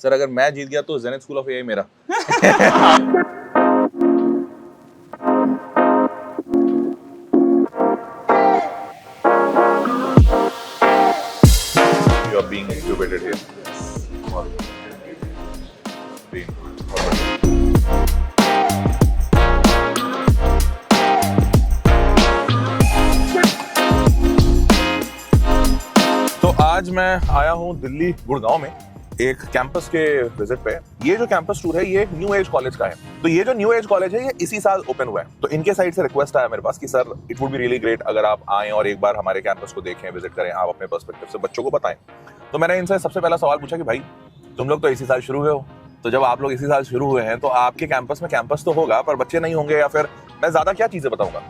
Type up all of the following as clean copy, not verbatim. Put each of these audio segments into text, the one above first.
Sir अगर मैं जीत गया तो जेनिथ स्कूल ऑफ एआई मेरा। You are being incubated here. और तो आज मैं आया हूँ दिल्ली गुड़गांव में एक कैंपस के विजिट पे। ये जो कैंपस टूर है ये एक न्यू एज कॉलेज का है। तो ये जो न्यू एज कॉलेज है ये इसी साल ओपन हुआ है। तो इनके साइड से रिक्वेस्ट आया मेरे पास कि sir it would be really great अगर आप आएं और एक बार हमारे कैंपस को देखें, विजिट करें, आप अपने पर्सपेक्टिव से बच्चों को बताएं। तो मैंने इनसे सबसे पहला सवाल पूछा कि भाई तुम लोग तो इसी साल शुरू हुए हो, तो जब आप लोग इसी साल शुरू हुए हैं तो आपके कैंपस में कैंपस तो होगा पर बच्चे नहीं होंगे, या फिर मैं ज्यादा क्या चीजें बताऊंगा।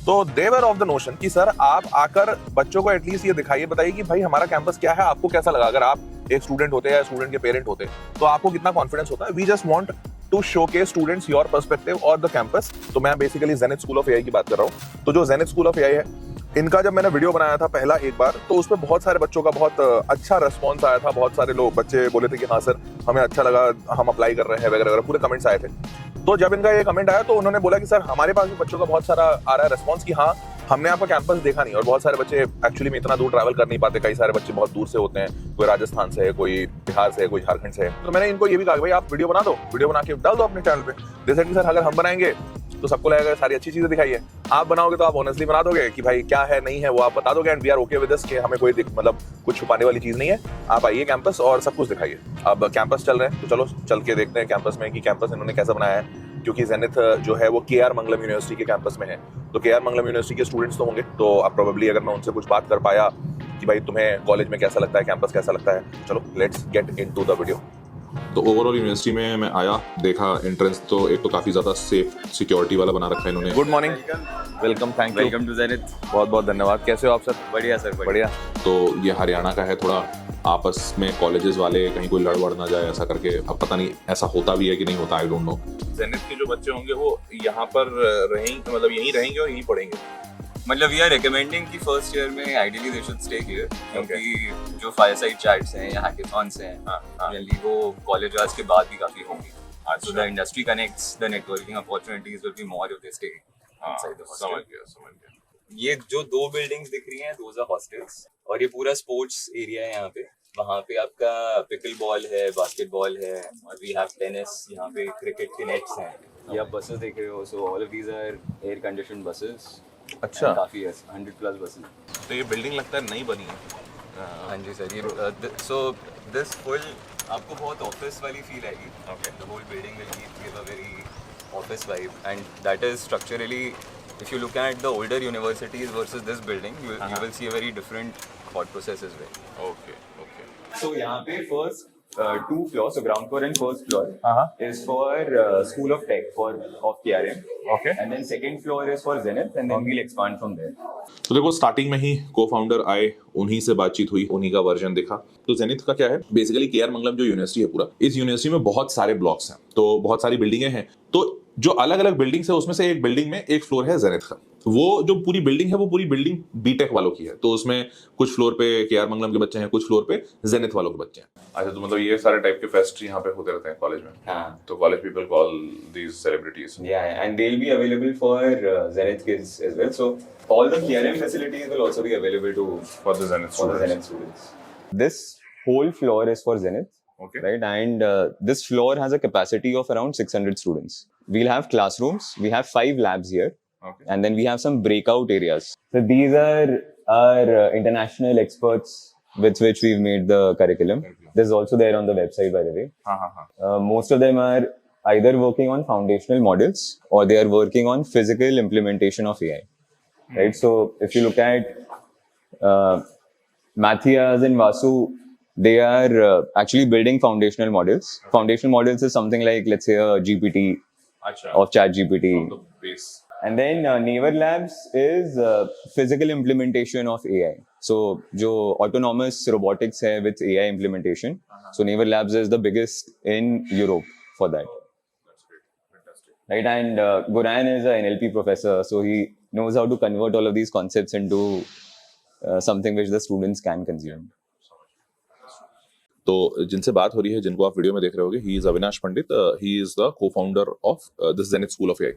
तो दे वर ऑफ द नोशन कि सर आप आकर बच्चों को एटलीस्ट ये दिखाइए, बताइए कि भाई हमारा कैंपस क्या है, आपको कैसा लगा। अगर आप एक स्टूडेंट होते या स्टूडेंट के पेरेंट होते तो आपको कितना कॉन्फिडेंस होता है। We just want to showcase students your perspective और द कैंपस। तो मैं basically Zenith school of AI की बात कर रहा हूँ। तो जो जेनिथ स्कूल ऑफ एआई है, इनका जब मैंने वीडियो बनाया था पहला एक बार, तो उसमें बहुत सारे बच्चों का बहुत अच्छा रिस्पॉन्स आया था। बहुत सारे लोग बच्चे बोले थे कि हाँ सर हमें अच्छा लगा, हम अप्लाई कर रहे हैं वगैरह वगैरह, पूरे कमेंट्स आए थे। तो जब इनका ये कमेंट आया तो उन्होंने बोला कि सर हमारे पास भी बच्चों का बहुत सारा आ रहा है रिस्पॉन्स कि हाँ हमने आपका कैंपस देखा नहीं। और बहुत सारे बच्चे एक्चुअली में इतना दूर ट्रैवल कर नहीं पाते, कई सारे बच्चे बहुत दूर से होते हैं, कोई राजस्थान से है, कोई बिहार से है, कोई झारखंड से है। तो मैंने इनको ये भी कहा कि भाई आप वीडियो बना दो, वीडियो बना के डाल दो अपने चैनल पे। जैसे कि सर अगर हम बनाएंगे तो सबको लगेगा सारी अच्छी चीजें दिखाई है, आप बनाओगे तो आप ऑनेस्टली बना दोगे कि भाई क्या है नहीं है वो आप बता दोगे। And we are okay with this कि हमें कोई मतलब कुछ छुपाने वाली चीज नहीं है। आप आइए कैंपस और सब कुछ दिखाइए। अब कैंपस चल रहे हैं तो चलो चल के देखते हैं कैंपस में कि कैंपस इन्होंने कैसा बनाया है। क्योंकि जेनिथ जो है वो केआर मंगलम यूनिवर्सिटी के कैंपस में है, तो केआर मंगलम यूनिवर्सिटी के स्टूडेंट्स तो होंगे। तो अब प्रोबेबली अगर मैं उनसे कुछ बात कर पाया कि भाई तुम्हें कॉलेज में कैसा लगता है, कैंपस कैसा लगता है, चलो let's get into the video. तो ओवरऑल यूनिवर्सिटी में मैं आया, देखा एंट्रेंस तो एक तो काफी ज्यादा सेफ सिक्योरिटी वाला बना रखा है इन्होंने। Good morning, welcome, thank you, welcome to Zenith. बहुत बहुत धन्यवाद। कैसे हो आप सर? बढ़िया सर, बढ़िया। तो ये हरियाणा का है, थोड़ा आपस में कॉलेजेस वाले कहीं कोई लड़ वड़ ना जाए ऐसा करके। अब पता नहीं ऐसा होता भी है कि नहीं होता, आई डोंट नो। जेनिथ के जो बच्चे होंगे वो यहाँ पर रहेंगे, मतलब यहीं रहेंगे और यहीं पढ़ेंगे। मतलब वी आर रिकमेंडिंग कि फर्स्ट ईयर में ideally they should stay here, क्योंकि जो फायरसाइड चैट्स हैं या हैकेथॉन्स हैं जनरली वो कॉलेज आवर्स के बाद भी काफी होंगी। So the industry connects, the networking opportunities will be more if they stay inside the hostel. समझ गया। ये जो दो बिल्डिंग्स दिख रही हैं दोज आर हॉस्टल्स, और ये पूरा स्पोर्ट्स एरिया है यहाँ पे। वहाँ पे आपका पिकल बॉल है, बास्केटबॉल है, और वी हैव टेनिस, यहाँ पे क्रिकेट के नेट्स हैं। ये आप बसेस देख रहे हो, so all of these are air conditioned buses. अच्छा, काफी है, 100+ बसेस। तो ये बिल्डिंग लगता है नई बनी है। हाँ जी सर, ये सो दिस फुल आपको बहुत ऑफिस वाली फील आएगी। Okay. The whole building will give a very office vibe, and that is structurally, if you look at the older universities versus this building, you will see a very different thought process as well. Okay okay. So यहाँ पे first two floors, so ground floor and first floor is for School of Tech of KRM. Okay. And then second floor is for Zenith, and then we'll expand from there. तो देखो starting में ही को founder आए, उन्हीं से बातचीत हुई, उन्हीं का वर्जन दिखा। तो जेनिथ का क्या है, बेसिकली केआर मंगलम जो यूनिवर्सिटी है पूरा, इस यूनिवर्सिटी में बहुत सारे ब्लॉक्स हैं, तो बहुत सारी बिल्डिंगें हैं। तो जो अलग अलग बिल्डिंग्स है उसमें से एक बिल्डिंग में एक फ्लोर है जेनिथ का। वो जो पूरी बिल्डिंग है वो पूरी बिल्डिंग बीटेक वालों की है। तो उसमें कुछ फ्लोर पे केआर मंगलम के बच्चे हैं, कुछ फ्लोर पे जेनिथ वालों के बच्चे हैं। अच्छा, तो मतलब ये सारे टाइप के फेस्ट यहाँ पे होते रहते हैं कॉलेज में। हाँ। तो college people call these celebrities. Yeah, and they'll be available for Zenith kids as well. So all the KRM facilities will also be available to for the zenith for the Zenith students. This whole floor is for Zenith. Okay. Right, and this floor has a capacity of around 600 students. We'll have classrooms. We have 5 labs here, Okay. and then we have some breakout areas. So these are our international experts with which we've made the curriculum. This is also there on the website, by the way. हाँ हाँ हाँ। Most of them are either working on foundational models or they are working on physical implementation of AI. Right. So if you look at Matthias and Vasu, they are actually building foundational models. Foundational models is something like, let's say, a GPT अच्छा, of ChatGPT. तो base. And then Naver Labs is physical implementation of AI. So, जो autonomous robotics है with AI implementation. So, Naver Labs is the biggest in Europe for that. That's great, fantastic. Right, and Goran is an NLP professor, so he knows how to convert all of these concepts into something which the students can consume. तो जिनसे बात हो रही है, जिनको आप video में देख रहे होगे, he is Avinash Pandit, he is the co founder of this Zenith school of AI.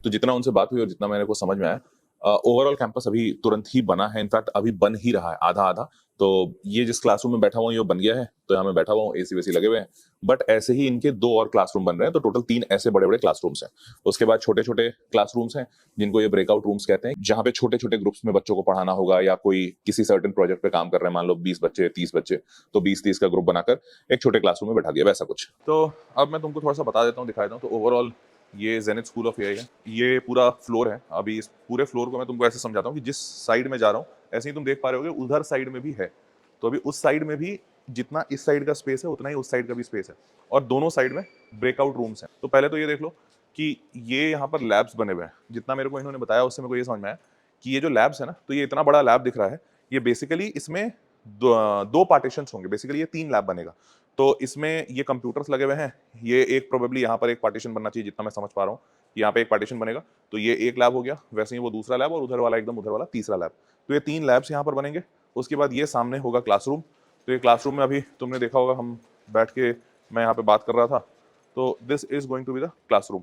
तो जितना उनसे बात हुई और जितना मेरे को समझ में आया, ओवरऑल कैंपस अभी तुरंत ही बना है, इनफैक्ट अभी बन ही रहा है आधा आधा। तो ये जिस क्लासरूम में बैठा हुआ हूँ ये बन गया है, तो यहाँ मैं बैठा हुआ हूँ, एसी वेसी लगे हुए हैं। बट ऐसे ही इनके 2 और क्लासरूम बन रहे हैं, तो टोटल 3 ऐसे बड़े बड़े क्लासरूम्स हैं। उसके बाद छोटे छोटे क्लासरूम्स हैं जिनको ये ब्रेकआउट रूम्स कहते हैं, जहाँ पे छोटे छोटे ग्रुप्स में बच्चों को पढ़ाना होगा, या कोई किसी सर्टेन प्रोजेक्ट पे काम कर रहे हैं, मान लो 20 बच्चे 30 बच्चे, तो 20-30 का ग्रुप बनाकर एक छोटे क्लासरूम में बैठा दिया, वैसा कुछ। तो अब मैं तुमको थोड़ा सा बता देता हूँ, दिखा देता हूँ। तो ओवरऑल ये जेनिथ स्कूल ऑफ एआई है, ये पूरा फ्लोर है। अभी इस पूरे फ्लोर को मैं तुमको ऐसे समझाता हूँ कि जिस साइड में जा रहा हूँ, ऐसे ही तुम देख पा रहे होगे उधर साइड में भी है। तो अभी उस साइड में भी जितना इस साइड का स्पेस है उतना ही उस साइड का भी स्पेस है, और दोनों साइड में ब्रेकआउट रूम्स हैं। तो पहले तो ये देख लो कि ये यहाँ पर लैब्स बने हुए हैं। जितना मेरे को इन्होंने बताया उससे मेरे को ये समझ में आया कि ये जो लैब्स है ना, तो ये इतना बड़ा लैब दिख रहा है, ये बेसिकली इसमें 2 पार्टीशंस होंगे। बेसिकली ये 3 लैब बनेगा। तो इसमें ये कंप्यूटर्स लगे हुए हैं, ये एक प्रोबेबली यहाँ पर एक पार्टीशन बनना चाहिए, जितना मैं समझ पा रहा हूँ यहाँ पे एक पार्टीशन बनेगा। तो ये एक लैब हो गया, वैसे ही वो दूसरा लैब, और उधर वाला एकदम उधर वाला तीसरा लैब। तो ये 3 लैब्स यहाँ पर बनेंगे। उसके बाद ये सामने होगा क्लासरूम। तो ये क्लासरूम में अभी तुमने देखा होगा, हम बैठ के मैं यहाँ पे बात कर रहा था। तो this is going to be the classroom.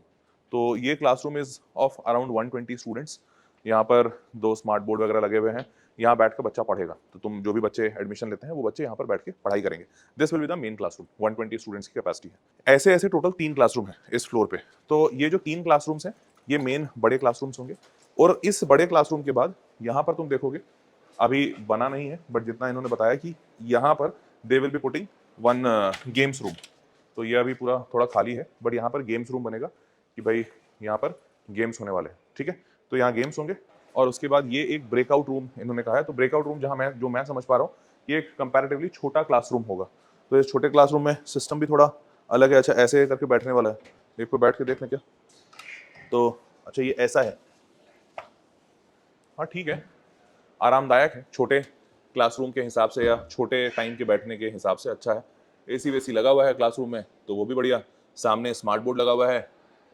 तो ये classroom is of around 120 students. यहाँ पर 2 स्मार्ट बोर्ड वगैरह लगे हुए हैं, यहाँ बैठ कर बच्चा पढ़ेगा। तो तुम जो भी बच्चे एडमिशन लेते हैं वो बच्चे यहाँ पर बैठ के पढ़ाई करेंगे। This will be the main classroom. 120 students की कैपेसिटी है। ऐसे ऐसे टोटल 3 क्लासरूम है इस फ्लोर पे। तो ये जो 3 क्लासरूम्स हैं ये मेन बड़े क्लासरूम्स होंगे। और इस बड़े क्लासरूम के बाद यहाँ पर तुम देखोगे, अभी बना नहीं है, बट जितना इन्होंने बताया कि यहाँ पर they will be putting 1 games room. तो ये अभी पूरा थोड़ा खाली है, बट यहाँ पर गेम्स रूम बनेगा कि भाई यहाँ पर गेम्स होने वाले हैं। ठीक है, तो यहाँ गेम्स होंगे। और उसके बाद ये एक ब्रेकआउट रूम इन्होंने कहा है। तो ब्रेकआउट रूम जहाँ मैं समझ पा रहा हूँ, ये एक कंपैरेटिवली छोटा क्लासरूम होगा। तो इस छोटे क्लासरूम में सिस्टम भी थोड़ा अलग है। अच्छा, ऐसे करके बैठने वाला है, एक पे बैठ के देखने क्या। तो अच्छा, ये ऐसा है, हाँ ठीक है, आरामदायक है छोटे क्लासरूम के हिसाब से, या छोटे टाइम के बैठने के हिसाब से अच्छा है। एसी वेसी लगा हुआ है क्लासरूम में, तो वो भी बढ़िया। सामने स्मार्ट बोर्ड लगा हुआ है।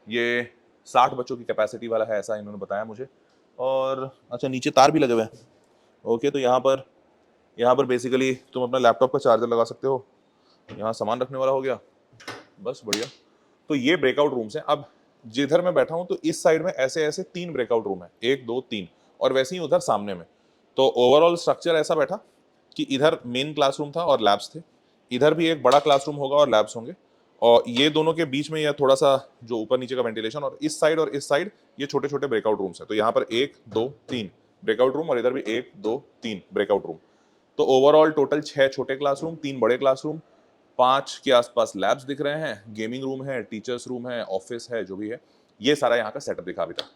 ये 60 बच्चों की कैपेसिटी वाला है, ऐसा इन्होंने बताया मुझे। और अच्छा, नीचे तार भी लगे हुए हैं। ओके, तो यहाँ पर बेसिकली तुम अपना लैपटॉप का चार्जर लगा सकते हो। यहाँ सामान रखने वाला हो गया, बस बढ़िया। तो ये ब्रेकआउट रूम्स हैं। अब जिधर मैं बैठा हूँ, तो इस साइड में ऐसे ऐसे 3 ब्रेकआउट रूम है, 1 2 3, और वैसे ही उधर सामने में। तो ओवरऑल स्ट्रक्चर ऐसा बैठा कि इधर मेन क्लासरूम था और लैब्स थे, इधर भी एक बड़ा क्लासरूम होगा और लैब्स होंगे, और ये दोनों के बीच में यह थोड़ा सा जो ऊपर नीचे का वेंटिलेशन, और इस साइड ये छोटे छोटे ब्रेकआउट रूम्स है। तो यहाँ पर 1 2 3 ब्रेकआउट रूम, और इधर भी 1 2 3 ब्रेकआउट रूम। तो ओवरऑल टोटल 6 छोटे क्लासरूम, 3 बड़े क्लासरूम, 5 के आसपास लैब्स दिख रहे हैं, गेमिंग रूम है, टीचर्स रूम है, ऑफिस है, जो भी है। ये सारा यहाँ का सेटअप दिखा अभी तक।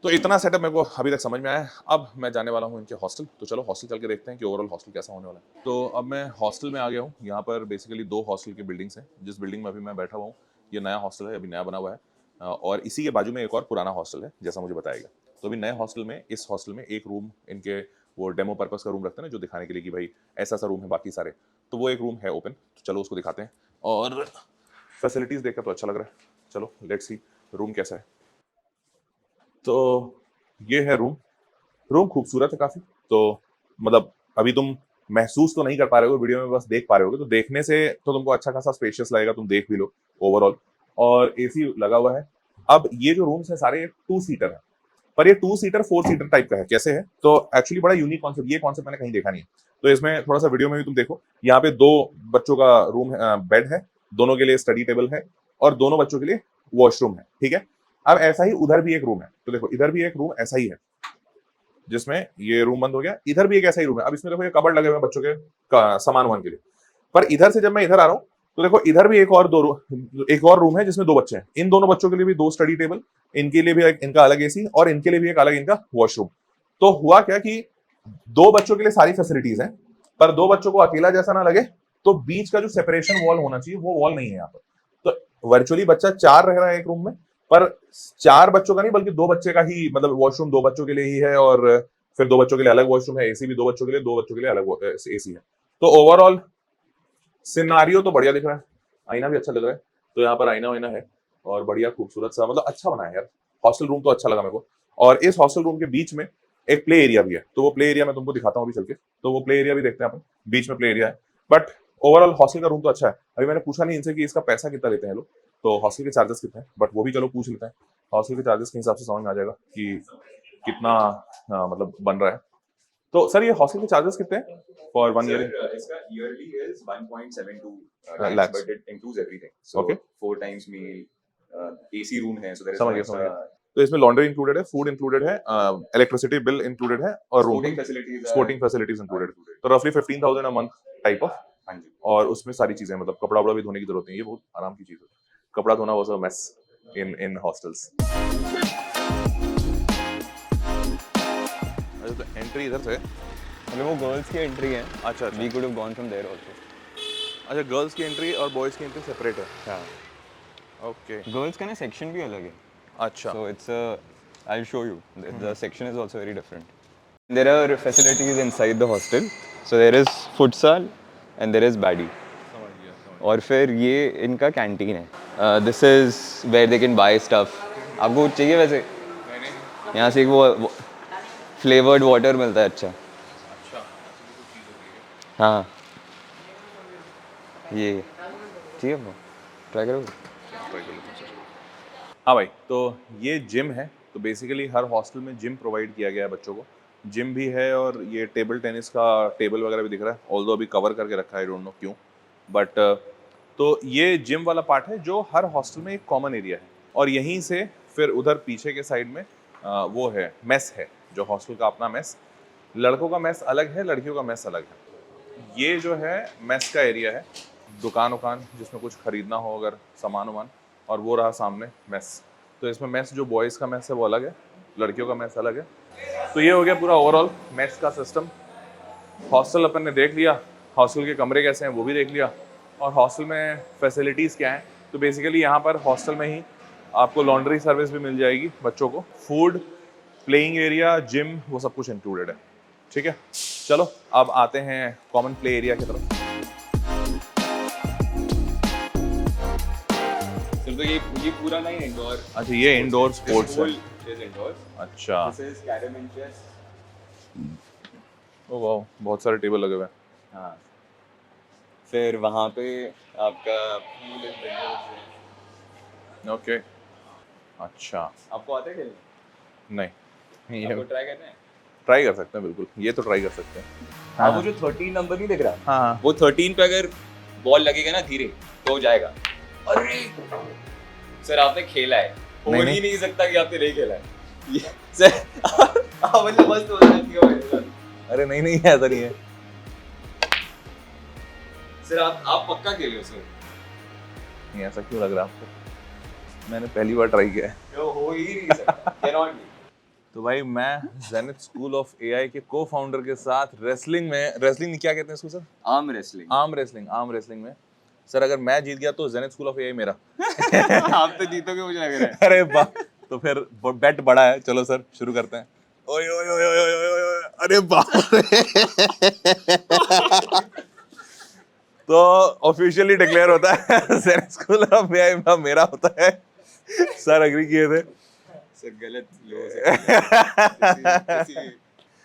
तो इतना सेटअप मेरे को अभी तक समझ में आया। अब मैं जाने वाला हूँ इनके हॉस्टल। तो चलो हॉस्टल चल के देखते हैं कि ओवरऑल हॉस्टल कैसा होने वाला है। तो अब मैं हॉस्टल में आ गया हूँ। यहाँ पर बेसिकली 2 हॉस्टल की बिल्डिंग्स हैं। जिस बिल्डिंग में अभी मैं बैठा हुआ हूँ, ये नया हॉस्टल है, अभी नया बना हुआ है, और इसी के बाजू में एक और पुराना हॉस्टल है, जैसा मुझे बताया गया। तो अभी नए हॉस्टल में, इस हॉस्टल में एक रूम इनके वो डेमो पर्पस का रूम रखते हैं ना, जो दिखाने के लिए कि भाई ऐसा सा रूम है बाकी सारे। तो वो एक रूम है ओपन, तो चलो उसको दिखाते हैं। और फैसिलिटीज़ देखकर तो अच्छा लग रहा है। चलो लेट्स सी रूम कैसा है। तो ये है रूम खूबसूरत है काफ़ी। तो मतलब अभी तुम महसूस तो नहीं कर पा रहे हो वीडियो में, बस देख पा रहे होगे। तो देखने से तो तुमको अच्छा खासा स्पेशियस लगेगा, तुम देख भी लो ओवरऑल। और एसी लगा हुआ है। अब ये जो रूम्स है सारे 2 सीटर है, पर ये 2 सीटर 4 सीटर टाइप का है। कैसे है, तो एक्चुअली बड़ा यूनिक कॉन्सेप्ट, ये कॉन्सेप्ट मैंने कहीं देखा नहीं है। तो इसमें थोड़ा सा वीडियो में भी तुम देखो, यहाँ पे 2 बच्चों का रूम बेड है, दोनों के लिए स्टडी टेबल है, और दोनों बच्चों के लिए वॉशरूम है। ठीक है, अब ऐसा ही उधर भी एक रूम है। तो देखो इधर भी एक रूम ऐसा ही है, जिसमें ये रूम बंद हो गया। इधर भी एक ऐसा ही रूम है। अब इसमें देखो ये कबर्ड लगे हुए हैं बच्चों के सामान वामान के लिए। पर इधर से जब मैं इधर आ रहा हूँ, तो देखो इधर भी एक और रूम है, जिसमें 2 बच्चे हैं। इन दोनों बच्चों के लिए भी 2 स्टडी टेबल, इनके लिए भी एक इनका अलग एसी, और इनके लिए भी एक अलग इनका वॉशरूम। तो हुआ क्या कि 2 बच्चों के लिए सारी फैसिलिटीज हैं, पर 2 बच्चों को अकेला जैसा ना लगे, तो बीच का जो सेपरेशन वॉल होना चाहिए वो वॉल नहीं है यहाँ पर। तो वर्चुअली बच्चा 4 रह रहा है एक रूम में, पर 4 बच्चों का नहीं, बल्कि 2 बच्चे का ही, मतलब वॉशरूम 2 बच्चों के लिए ही है, और फिर 2 बच्चों के लिए अलग वॉशरूम है, एसी भी 2 बच्चों के लिए, 2 बच्चों के लिए अलग एसी है। तो ओवरऑल सिनारियो तो बढ़िया दिख रहा है, आईना भी अच्छा लग रहा है। तो यहाँ पर आईना वाइना है, और बढ़िया खूबसूरत सा, मतलब अच्छा बना है यार। हॉस्टल रूम तो अच्छा लगा मेरे को। और इस हॉस्टल रूम के बीच में एक प्ले एरिया भी है। तो वो प्ले एरिया मैं तुमको दिखाता हूँ अभी चल के। तो वो प्ले एरिया भी देखते हैं अपन, बीच में प्ले एरिया है। बट ओवरऑल हॉस्टल का रूम तो अच्छा है। अभी मैंने पूछा नहीं इनसे कि इसका पैसा कितना लेते हैं लोग, तो हॉस्टल के चार्जेस कितने हैं, बट वो भी चलो पूछ लेते हैं। हॉस्टल के चार्जेस के हिसाब से समझ में आ जाएगा कि कितना मतलब बन रहा है। तो सर ये हॉस्टल के चार्जेस कितने हैं फॉर 1 ईयर? इसका yearly is 1.72 lakhs. but it includes everything. So Okay. 4 times meal, AC room है, so there is समझ no गया समझ extra गया। तो इसमें लॉन्ड्री इंक्लूडेड है, फूड इंक्लूडेड है, इलेक्ट्रिसिटी बिल इंक्लूडेड है और room sporting facilities. Sporting facilities included. तो रफली 15,000 अ मंथ टाइप ऑफ। हाँ जी। और उसमें सारी चीजें मतलब कपड़ा वपड़ा भी धोने की जरूरत नहीं है, ये बहुत आराम की चीज है। कपड़ा धोना was a mess in hostels. अच्छा तो एंट्री इधर से, मतलब वो गर्ल्स की एंट्री है। अच्छा अच्छा We could have gone from there also. अच्छा गर्ल्स की एंट्री और बॉयज की एंट्री सेपरेट है। हाँ। ओके गर्ल्स का ना सेक्शन भी अलग है। अच्छा So it's a, I'll show you. The section is also very different. There are facilities inside the hostel. So there is futsal and there is baddy. समझ गया और फिर ये इनका कैंटीन है। This is where they can buy stuff. आपको कुछ चाहिए वैसे? नहीं यहाँ से वो फ्लेवर्ड वाटर मिलता है अच्छा। अच्छा हाँ ये चाहिए आपको? ट्राई करो। हाँ भाई, तो ये जिम है। तो बेसिकली हर हॉस्टल में जिम प्रोवाइड किया गया है बच्चों को। जिम भी है और ये टेबल टेनिस का टेबल वगैरह भी दिख रहा है, ऑल्दो अभी कवर करके रखा है, आई डोंट नो क्यों, बट तो ये जिम वाला पार्ट है जो हर हॉस्टल में एक कॉमन एरिया है। और यहीं से फिर उधर पीछे के साइड में वो है मेस है, जो हॉस्टल का अपना मेस। लड़कों का मेस अलग है, लड़कियों का मेस अलग है। ये जो है मेस का एरिया है, दुकान उकान जिसमें कुछ खरीदना हो अगर सामान वामान, और वो रहा सामने मेस। तो इसमें मेस जो बॉयज़ का मेस है वो अलग है, लड़कियों का मेस अलग है। तो ये हो गया पूरा ओवरऑल मेस का सिस्टम। हॉस्टल अपन ने देख लिया, हॉस्टल के कमरे कैसे हैं वो भी देख लिया, और हॉस्टल में फैसिलिटीज़ क्या हैं। तो बेसिकली यहाँ पर हॉस्टल में ही आपको लॉन्ड्री सर्विस भी मिल जाएगी बच्चों को, फूड, प्लेइंग एरिया, जिम, वो सब कुछ इंक्लूडेड है। ठीक है, चलो अब आते हैं कॉमन प्ले एरिया की तरफ। तो ये पूरा नहीं इंडोर। अच्छा ये इंडोर स्पोर्ट्स है। इंडोर। अच्छा this is carrom and chess. ओ वाह, बहुत सारे टेबल लगे हुए हैं। हाँ फिर वहाँ पे आपका पूल है। ओके अच्छा, आपको आता है खेलने? नहीं आपको ये ट्राई करना है? ट्राई कर सकते हैं, बिल्कुल ये तो ट्राई कर सकते हैं। हाँ वो जो 13 नंबर नहीं दिख रहा, हाँ वो 13 पे अगर बॉल लगेगा ना धीरे तो जाएगा। अरे सर आपने खेला है, हो नहीं, ही नहीं सकता कि आपने नहीं खेला है। ये सर आप मतलब मस्त हो जाती हो मेरे साथ। अरे नहीं ऐसा नहीं है सर आप पक्का खेले हो सर? नहीं, ऐसा क्यों लग रहा है आपको? मैंने पहली बार ट्राई किया है। ये हो ही नहीं सकता, कैनॉट बी। तो भाई मैं जेनिथ स्कूल ऑफ एआई के को फाउंडर के साथ रेसलिंग क्या कहते हैं इसको sir? Arm wrestling. Arm wrestling में सर अगर मैं जीत गया तो जेनिथ स्कूल ऑफ एआई मेरा। आप तो जीतोगे मुझे लग रहा है। अरे वाह, तो फिर बेट बड़ा है, चलो सर शुरू करते हैं। ओए ओए ओए ओए ओए ओए ओए, अरे बाप रे। तो ऑफिशियली डिक्लेयर होता है जेनिथ स्कूल ऑफ एआई मेरा होता है। सर एग्री किए थे। सर गलत लोगों से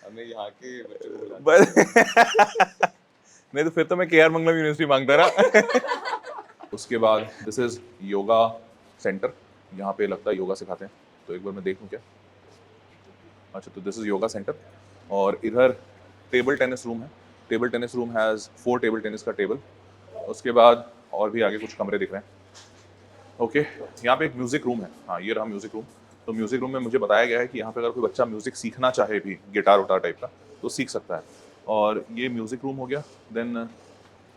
हमें यहाँ के बच्चों को बुलाते बस नहीं तो फिर तो मैं केआर मंगलम यूनिवर्सिटी मांगता रहा। उसके बाद दिस इज योगा सेंटर, यहाँ पे लगता है योगा सिखाते हैं, तो एक बार मैं देखूँ क्या। अच्छा तो दिस इज योगा सेंटर, और इधर टेबल टेनिस रूम है। Table tennis room has 4 table tennis का टेबल। उसके बाद और भी आगे कुछ कमरे दिख रहे हैं। ओके यहाँ पे एक म्यूज़िक रूम है। हाँ ये रहा म्यूज़िक रूम। तो म्यूज़िक रूम में मुझे बताया गया है कि यहाँ पे अगर कोई बच्चा म्यूज़िक सीखना चाहे भी, गिटार उटार टाइप का, तो सीख सकता है। और ये म्यूज़िक रूम हो गया। देन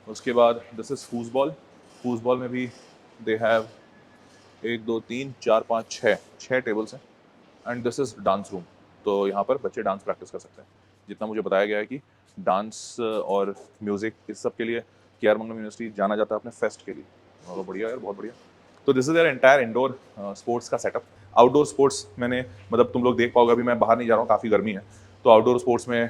उसके बाद दिस इज़ फूसबॉल में भी दे हैव 1 2 3 4 5 6 टेबल्स हैं। And this is dance room, तो यहाँ पर बच्चे डांस प्रैक्टिस कर सकते हैं। जितना मुझे बताया गया है कि डांस और म्यूज़िक इस सब के लिए केआर मंगलम यूनिवर्सिटी जाना जाता है अपने फेस्ट के लिए। बहुत बढ़िया यार, बहुत बढ़िया। तो this is their entire indoor sports का सेटअप। आउटडोर स्पोर्ट्स मैंने मतलब तुम लोग देख पाओगे, अभी मैं बाहर नहीं जा रहा हूँ, काफ़ी गर्मी है, तो आउटडोर स्पोर्ट्स में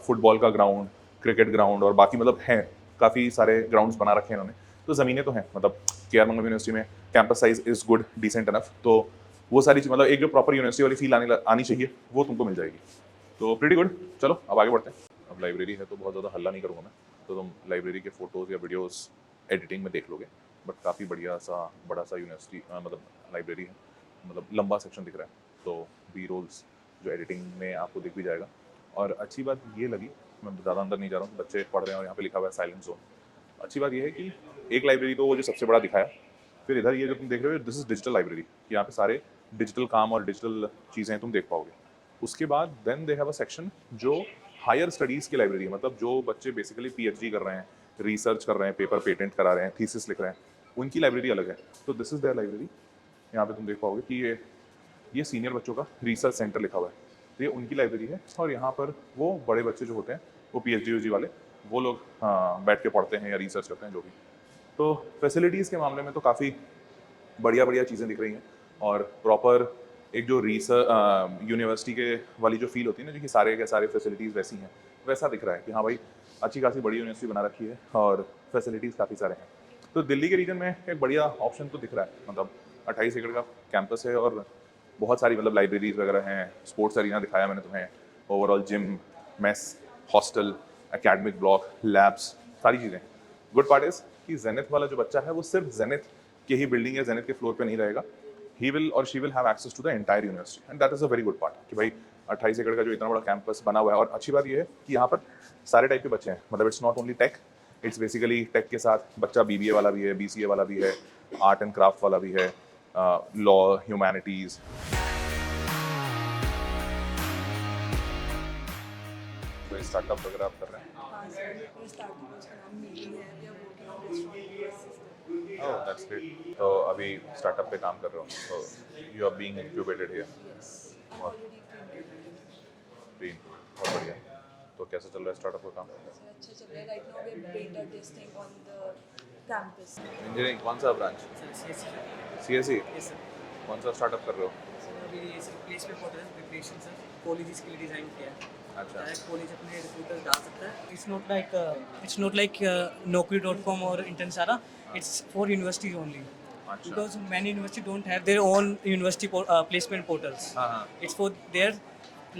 फुटबॉल का ग्राउंड, क्रिकेट ग्राउंड और बाकी मतलब हैं काफ़ी सारे ग्राउंड्स बना रखे हैं इन्होंने। तो ज़मीनें तो हैं, मतलब केआर मंगलम यूनिवर्सिटी में campus size is good, decent enough. तो वो सारी चीज़ मतलब एक जो प्रॉपर यूनिवर्सिटी वाली फील आनी चाहिए वो तुमको मिल जाएगी। तो प्रीटी गुड। चलो अब आगे बढ़ते हैं। अब लाइब्रेरी है तो बहुत ज़्यादा हल्ला नहीं करूँगा मैं, तो तुम लाइब्रेरी के फ़ोटोज़ या वीडियोज़ एडिटिंग में देख लोगे, बट काफ़ी बढ़िया सा बड़ा सा यूनिवर्सिटी मतलब लाइब्रेरी है, मतलब लंबा सेक्शन दिख रहा है, तो बी रोल्स जो एडिटिंग में आपको दिख भी जाएगा। और अच्छी बात ये लगी, मैं ज़्यादा अंदर नहीं जा रहा हूँ, बच्चे पढ़ रहे हैं और यहाँ पे लिखा हुआ है साइलेंट जोन। अच्छी बात ये है कि एक लाइब्रेरी तो वो जो सबसे बड़ा दिखाया, फिर इधर ये जो तुम देख रहे हो दिस इज़ डिजिटल लाइब्रेरी, यहाँ पे सारे डिजिटल काम और डिजिटल चीज़ें तुम देख पाओगे। उसके बाद then they have a section जो हायर स्टडीज़ की लाइब्रेरी है, मतलब जो बच्चे बेसिकली पीएचडी कर रहे हैं, रिसर्च कर रहे हैं, पेपर पेटेंट करा रहे हैं, थीसिस लिख रहे हैं, उनकी लाइब्रेरी अलग है। तो दिस इज़ देयर लाइब्रेरी। यहाँ पे तुम देख पाओगे कि ये सीनियर बच्चों का रिसर्च सेंटर लिखा हुआ है, तो ये उनकी लाइब्रेरी है। और यहाँ पर वो बड़े बच्चे जो होते हैं वो पीएचडी वाले, वो लोग हाँ बैठ के पढ़ते हैं या रिसर्च करते हैं जो भी। तो फैसिलिटीज़ के मामले में तो काफ़ी बढ़िया बढ़िया चीज़ें दिख रही हैं, और प्रॉपर एक जो रिसर्च यूनिवर्सिटी के वाली जो फील होती है ना, जो कि सारे के सारे फैसिलिटीज़ वैसी हैं, वैसा दिख रहा है कि हाँ भाई अच्छी खासी बड़ी यूनिवर्सिटी बना रखी है और फैसिलिटीज़ काफ़ी सारे हैं। तो दिल्ली के रीजन में एक बढ़िया ऑप्शन तो दिख रहा है, मतलब 28 एकड़ का कैंपस है और बहुत सारी मतलब लाइब्रेरीज वगैरह हैं, स्पोर्ट्स अरीना दिखाया मैंने तुम्हें, overall gym, mess, hostel, academic block, labs, सारी चीज़ें। गुड पार्ट इज़ कि जेनिथ वाला जो बच्चा है वो सिर्फ जेनिथ की ही बिल्डिंग या जेनिथ के फ्लोर पे नहीं रहेगा, ही विल और she will have access to the entire university, and that is a very good part कि भाई 28 एकड़ का जो इतना बड़ा कैंपस बना हुआ है। और अच्छी बात ये है कि यहाँ पर सारे टाइप के बच्चे हैं, मतलब it's not only tech, it's basically tech के साथ बच्चा बीबीए वाला भी है, बीसीए वाला भी है, आर्ट एंड क्राफ्ट वाला भी है, लॉ, ह्यूमैनिटीज़। कोई स्टार्टअप वगैरह आप कर रहे हैं? हाँ सर, मेरा स्टार्टअप उसका नाम मीली है, we are working on restaurant. Oh that's great. तो अभी स्टार्टअप पे काम कर रहे हो, तो you are being incubated here. Yes, I already green, बहुत बढ़िया। तो कैसा चल रहा है स्टार्टअप का काम? सर अच्छा चल रहा है। राइट नाउ वी आर बेटा testing on the campus. Engineering कौन सा ब्रांच? सीएससी। Yes sir. कौन सा स्टार्टअप कर रहे हो? सर अभी ये sir placement portal preparation sir colleges के लिए डिज़ाइन किया है। अच्छा। डायरेक्ट कॉलेज अपने रिक्रूटर्स डाल सकता है। इट्स नॉट लाइक naukri.com और इंटर्नसारा, इट्स फॉर यूनिवर्सिटीज ओनली, अच्छा। because many universities don't have their own university placement portals. हाँ। It's for their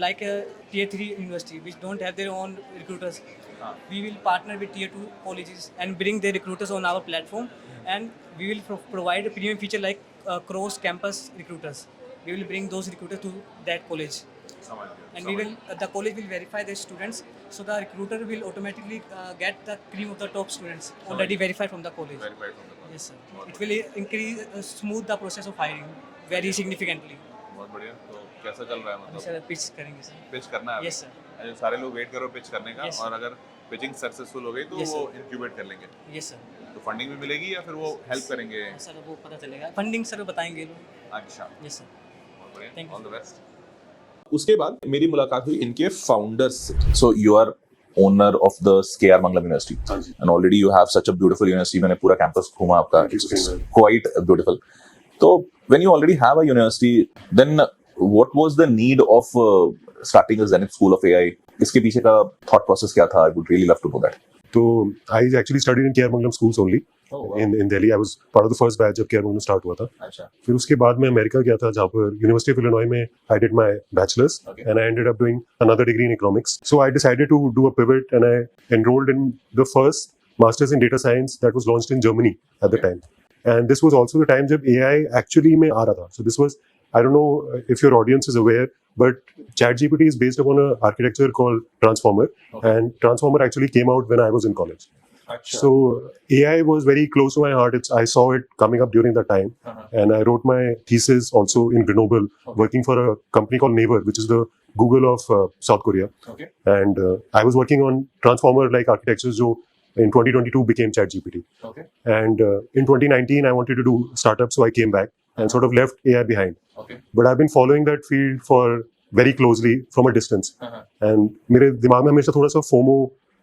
like a tier 3 university which don't have their own recruiters. हाँ। We will partner with tier 2 colleges and bring their recruiters on our platform, and we will provide a premium feature like cross campus recruiters. We will bring those recruiters to that college, समझ गया। and we will the college will verify their students, so the recruiter will automatically get the cream of the top students already verified from the college. Verified from the college। Yes, sir. It will increase, smooth the process of hiring very significantly. बहुत बढ़िया। तो कैसा चल रहा है, अभी मतलब sir pitch करेंगे सर। पिच करना है? Yes, sir. अभी सारे लोग वेट करो पिच करने का, Yes, और अगर पिचिंग सक्सेसफुल हो गई तो Yes, वो sir. इंक्यूबेट कर लेंगे। Yes, sir. तो फंडिंग भी मिलेगी या फिर वो हेल्प करेंगे? सर वो पता चलेगा, फंडिंग सर बताएंगे लोग। अच्छा, Yes, sir. बहुत बढ़िया। Thank you. All the best. उसके बाद मेरी मुलाकात हुई इनके फाउंडर्स से। So you are owner of the K R Mangalam university, and already you have such a beautiful university. मैंने पूरा कैंपस घूमा आपका, इट्स क्वाइट ब्यूटीफul। तो when you already have a university, then what was the need of starting a Zenith school of AI? इसके पीछे का thought process क्या था? I would really love to know that. So I actually studied in KR Mangalam schools only. Oh, wow. in Delhi. I was part of the first batch जब KR Mangalam start हुआ था। अच्छा। फिर उसके बाद मैं अमेरिका गया था, जहाँ पर यूनिवर्सिटी ऑफ इलिनॉय में I did my bachelor's, Okay. and I ended up doing another degree in economics. So I decided to do a pivot, and I enrolled in the first masters in data science that was launched in Germany at the Okay. time. And this was also the time जब AI actually में आ रहा था. So this was, I don't know if your audience is aware, but ChatGPT is based upon an architecture called Transformer, Okay. and Transformer actually came out when I was in college. अच्छा। So AI was very close to my heart. I saw it coming up during that time, and I wrote my thesis also in Grenoble, working for a company called Naver, which is the Google of South Korea. Okay. And I was working on transformer-like architectures, जो in 2022 became ChatGPT. Okay. And in 2019, I wanted to do startup, so I came back and sort of left AI behind. Okay. But I've been following that field for very closely from a distance. And मेरे दिमाग में हमेशा थोड़ा सा FOMO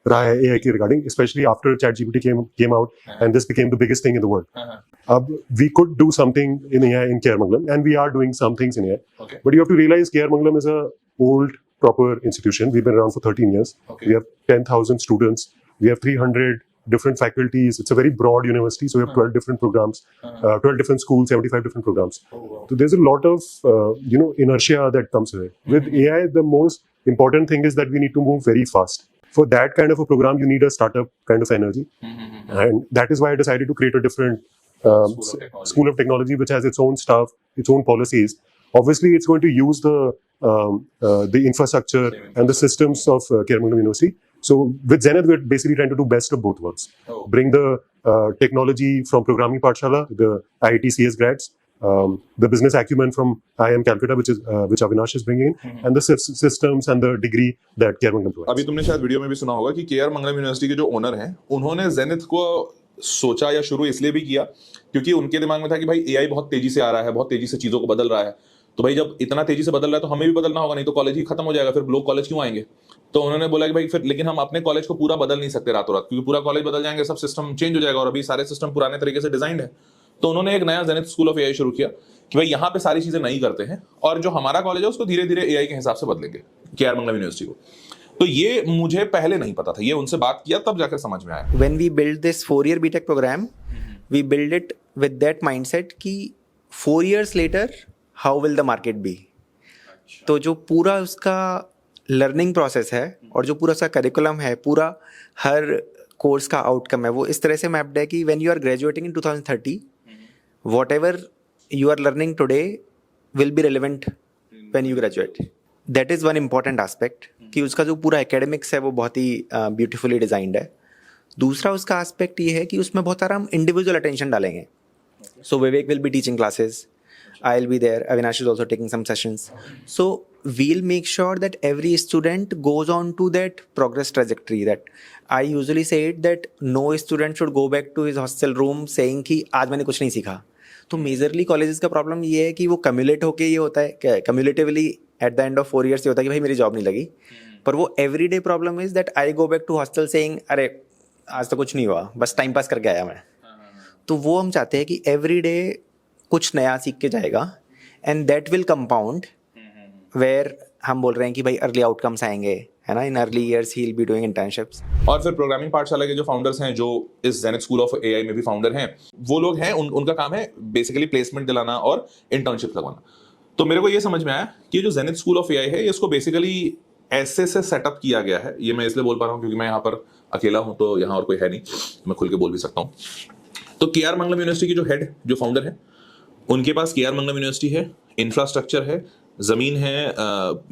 रहा है AI के regarding, especially after ChatGPT came out, and this became the biggest thing in the world. अब we could do something in AI in KR Mangalam, and we are doing some things in AI. Okay. But you have to realize KR Mangalam is a old proper institution. We've been around for 13 years. Okay. We have 10,000 students. We have 300 different faculties. It's a very broad university, so we have 12 different programs, 12 different schools, 75 different programs. Oh, wow. So there's a lot of inertia that comes with it. With AI, the most important thing is that we need to move very fast. for that kind of a program, you need a startup kind of energy. And that is why I decided to create a different school of technology, which has its own staff, its own policies. Obviously, it's going to use the infrastructure and the systems of Kiramangalam University. So with Zenith, we're basically trying to do best of both worlds. Bring the technology from Programming Pathshala, the IIT CS grads, the business acumen from IIM Calcutta, which Avinash is bringing in, and the systems and the degree that Kiramangalam provides. अभी तुमने शायद video में भी सुना होगा कि K R Mangalam university के जो ओनर हैं उन्होंने जेनिथ को सोचा या शुरू इसलिए भी किया क्योंकि उनके दिमाग में था कि भाई एआई बहुत तेजी से आ रहा है, बहुत तेजी से चीजों को बदल रहा है, तो भाई जब इतना तेजी से बदल रहा है तो हमें भी बदलना होगा, नहीं तो कॉलेज ही खत्म हो जाएगा, फिर लोग कॉलेज क्यों आएंगे। तो उन्होंने बोला कि भाई फिर लेकिन हम अपने कॉलेज को पूरा बदल नहीं सकते रातों रात, क्योंकि पूरा कॉलेज बदल जाएंगे सब सिस्टम चेंज हो जाएगा और अभी सारे सिस्टम पुराने तरीके से डिजाइंड है। तो उन्होंने एक नया जेनिथ स्कूल ऑफ एआई शुरू किया कि भाई यहाँ पे सारी चीजें नई करते हैं और जो हमारा कॉलेज है उसको धीरे धीरे एआई के हिसाब से बदलेंगे केआर मंगलम यूनिवर्सिटी को। तो ये मुझे पहले नहीं पता था, ये उनसे बात किया तब जाकर समझ में आया। When we build this 4-year BTech program, we build it with that mindset कि 4 years later how will the market be। तो जो पूरा उसका लर्निंग प्रोसेस है और जो पूरा उसका करिकुलम है, पूरा हर कोर्स का आउटकम है, वो इस तरह से मैप्ड है कि when you are graduating in 2030, whatever you are learning today will be relevant when you graduate। That is one important aspect कि उसका जो पूरा एकेडमिक्स है वो बहुत ही ब्यूटीफुली डिजाइंड है। दूसरा उसका एस्पेक्ट ये है कि उसमें बहुत सारा हम इंडिविजुअल अटेंशन डालेंगे। So Vivek will be teaching classes, I will be there, Avinash is also taking some sessions. So we'll make sure that every student goes on to that progress trajectory that I usually say it that no student should go back to his hostel room saying कि आज मैंने कुछ नहीं सीखा। तो majorly colleges का problem ये है कि वो कम्युलेट होके ये होता है, cumulatively at the end of 4 years ये होता है कि भाई मेरी जॉब नहीं लगी, पर वो every day problem is that I go back to hostel saying अरे आज तो कुछ नहीं हुआ, बस टाइम पास करके आया मैं। तो वो हम चाहते हैं कि एवरी डे कुछ नया सीख के जाएगा and that will compound where हम बोल रहे हैं कि भाई अर्ली आउटकम्स आएंगे, है ना, in early years he will be doing internships. और फिर प्रोग्रामिंग पाठशाला के जो फाउंडर्स हैं, जो इस जेनिथ स्कूल ऑफ एआई में भी फाउंडर हैं, वो लोग हैं, उनका काम है बेसिकली प्लेसमेंट दिलाना और इंटर्नशिप लगवाना। तो मेरे को ये समझ में आया कि जो जेनिथ स्कूल ऑफ एआई है इसको बेसिकली ऐसे से सेटअप किया गया है। ये मैं इसलिए बोल पा रहा हूँ क्योंकि मैं यहाँ पर अकेला हूँ, तो यहाँ और कोई है नहीं, मैं खुल के बोल भी सकता हूँ। तो केआर मंगलम यूनिवर्सिटी के जो हेड, जो फाउंडर है, उनके पास केआर मंगलम यूनिवर्सिटी है, इंफ्रास्ट्रक्चर है, ज़मीन है,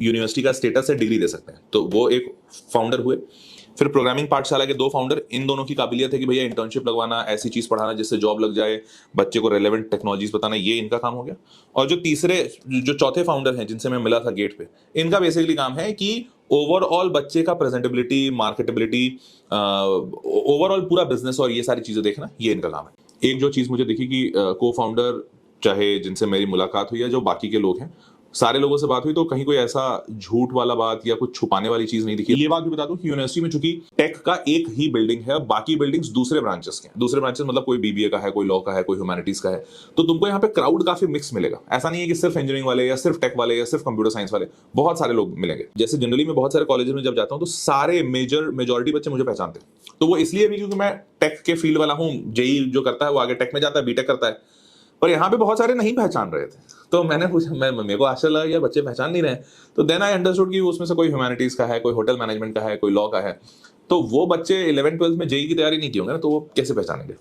यूनिवर्सिटी का स्टेटस है, डिग्री दे सकते हैं। तो वो एक फाउंडर हुए। फिर प्रोग्रामिंग पाठशाला के 2 फाउंडर, इन दोनों की काबिलियत है कि भैया इंटर्नशिप लगवाना, ऐसी चीज़ पढ़ाना जिससे जॉब लग जाए, बच्चे को रेलेवेंट टेक्नोलॉजीज बताना, ये इनका काम हो गया। और जो चौथे फाउंडर हैं जिनसे मैं मिला था गेट पे, इनका बेसिकली काम है कि ओवरऑल बच्चे का प्रेजेंटेबिलिटी, मार्केटेबिलिटी, ओवरऑल पूरा बिजनेस और ये सारी चीज़ें देखना, ये इनका काम है। एक जो चीज़ मुझे दिखी कि को फाउंडर, चाहे जिनसे मेरी मुलाकात हुई है, जो बाकी के लोग हैं, सारे लोगों से बात हुई तो कहीं कोई ऐसा झूठ वाला बात या कुछ छुपाने वाली चीज नहीं दिखी। ये बात भी बता दूं कि यूनिवर्सिटी में चूंकि टेक का एक ही बिल्डिंग है, बाकी बिल्डिंग्स दूसरे ब्रांचेस के हैं। दूसरे ब्रांचेस मतलब कोई बीबीए का है, कोई लॉ का है, कोई ह्यूमैनिटीज का है। तो तुमको यहाँ पे क्राउड काफी मिक्स मिलेगा। ऐसा नहीं है कि सिर्फ इंजीनियरिंग वाले या सिर्फ टेक वाले या सिर्फ कंप्यूटर साइंस वाले, बहुत सारे लोग मिलेंगे। जैसे जनरली मैं बहुत सारे कॉलेजेस में जब जाता हूँ तो सारे मेजॉरिटी बच्चे मुझे पहचानते हैं। तो वो इसलिए भी क्योंकि मैं टेक के फील्ड वाला हूँ। जेई जो करता है वो आगे टेक में जाता है, बीटेक करता है। पर यहाँ पे बहुत सारे नहीं पहचान रहे थे, तो मैंने पूछा, मेरे को आश्चर्य लगा यार बच्चे पहचान नहीं रहे। तो देन आई अंडरस्टूड कि उसमें से कोई ह्यूमैनिटीज का है, कोई होटल मैनेजमेंट का है, कोई लॉ का है। तो वो बच्चे 11th-12th में जेई की तैयारी नहीं की होंगे ना, तो वो कैसे पहचानेंगे।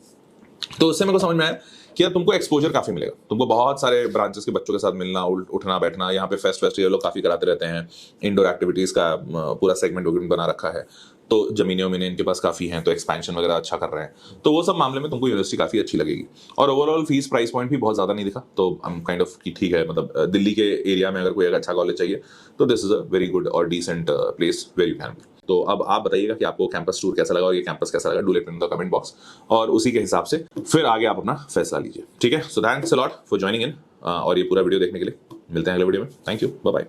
तो उससे मेरे को समझ में आया कि यार तुमको एक्सपोजर काफी मिलेगा, तुमको बहुत सारे ब्रांचेस के बच्चों के साथ मिलना, उठना बैठना। यहाँ पे फेस्ट ये लोग काफी कराते रहते हैं, इंडोर एक्टिविटीज का पूरा सेगमेंट बना रखा है। तो जमीनें इनके पास काफ़ी हैं, तो एक्सपेंशन वगैरह अच्छा कर रहे हैं। तो वो सब मामले में तुमको यूनिवर्सिटी काफ़ी अच्छी लगेगी। और ओवरऑल फीस प्राइस पॉइंट भी बहुत ज़्यादा नहीं दिखा, तो हम काइंड ऑफ कि ठीक है, मतलब दिल्ली के एरिया में अगर कोई एक अच्छा कॉलेज चाहिए तो this is a very good और decent place where you can. तो अब आप बताइएगा कि आपको कैंपस टूर कैसा लगा और ये कैंपस कैसा लगा, do let me in the comment box, और उसी के हिसाब से फिर आगे आप अपना फैसला लीजिए। ठीक है, so thanks a lot for joining in, और ये पूरा वीडियो देखने के लिए। मिलते हैं अगले वीडियो में। Thank you, bye bye.